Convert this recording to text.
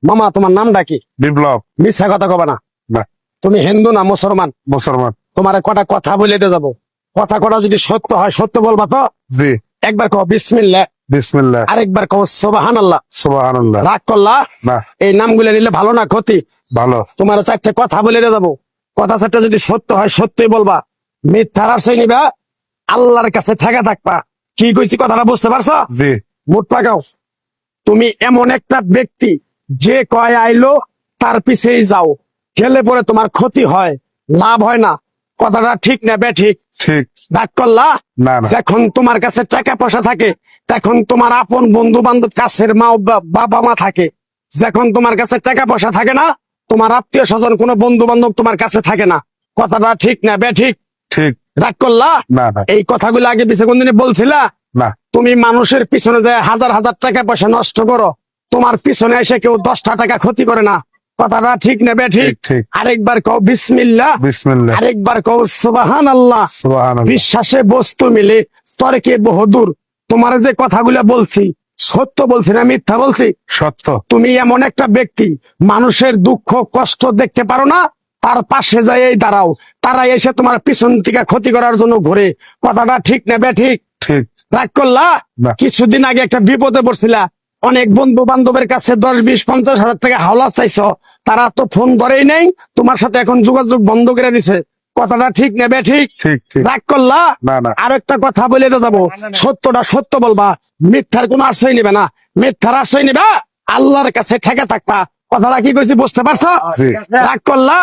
মামা তোমার নামটা কি? বিপ্লব। মিথ্যা কথা কবে না। না। তুমি হিন্দু না মুসলমান? মুসলমান। তোমার কটা কথা বলে দিয়ে যাবো, কথা কটা যদি সত্য হয় সত্য বলবা তো? জি। একবার কও বিসমিল্লাহ। বিসমিল্লাহ। আরেকবার কও সুবহানাল্লাহ। সুবহানাল্লাহ। রাগ করলা? না। এই নামগুলো নিলে ভালো না ক্ষতি? ভালো। তোমার চারটে কথা বলে দিয়ে যাবো, কথা চারটা যদি সত্য হয় সত্যই বলবা, মিথ্যার আশ্রয় নিবা, আল্লাহর কাছে ঠেকা থাকবা। কি কইছি কথাটা বুঝতে পারছো? জি। মুঠ পাকাও। তুমি এমন একটা ব্যক্তি যে কয় আইলো তার পিছেই যাও, গেলে পরে তোমার ক্ষতি হয়, লাভ হয় না। কথাটা ঠিক না বে ঠিক? ঠিক। রাগ করলা? না না। যখন তোমার কাছে টাকা পয়সা থাকে তখন তোমার আপন বন্ধু বান্ধব, কাছের মা বাবা মা থাকে। যখন তোমার কাছে টাকা পয়সা থাকে না, তোমার আত্মীয় স্বজন কোনো বন্ধু বান্ধব তোমার কাছে থাকে না। কথাটা ঠিক না বে ঠিক? ঠিক। রাগ করলা? না না। এই কথাগুলো আগে পিছে কোনদিন বলছিলা? না। তুমি মানুষের পিছনে যায় হাজার হাজার টাকা পয়সা নষ্ট করো, তোমার পিছনে এসে কেউ 10টা টাকা ক্ষতি করে না। কথাটা ঠিক নেবে ঠিক? ঠিক, ঠিক। আরেকবার কও বিসমিল্লাহ। বিসমিল্লাহ। আরেকবার কও সুবহানাল্লাহ। সুবহানাল্লাহ। বিশ্বাসে বস্তু মিলে তর্কে বহুদূর। তোমার যে কথাগুলো বলছি সত্য বলছি না মিথ্যা বলছি? সত্য। তুমি এমন একটা ব্যক্তি, মানুষের দুঃখ কষ্ট দেখতে পারো না, তার পাশে যাই দাঁড়াও, তারা এসে তোমার পিছন থেকে ক্ষতি করার জন্য ঘুরে। কথাটা ঠিক নেবে ঠিক? ঠিক। রাগ করলা? না। কিছুদিন আগে একটা বিপদে পড়ছিলা, অনেক বন্ধু বান্ধবের কাছে 10, 20, 50 হাজার টাকা হাওলা চাইছো, তারা তো ফোন ধরেই নেই, তোমার সাথে এখন যোগাযোগ বন্ধ করে দিছে। কথাটা ঠিক নেবে ঠিক? ঠিক। ঠিক। রাগ করলা? না না। আর একটা কথা বলে যাবো, সত্যটা সত্য বলবা, মিথ্যার কোনো আশ্রয় নিবে না। মিথ্যার আশ্রয় নিবা, আল্লাহর কাছে ঠেকে থাকবা। কথাটা কি কইছি বুঝতে পারছো? জি। রাগ করলা?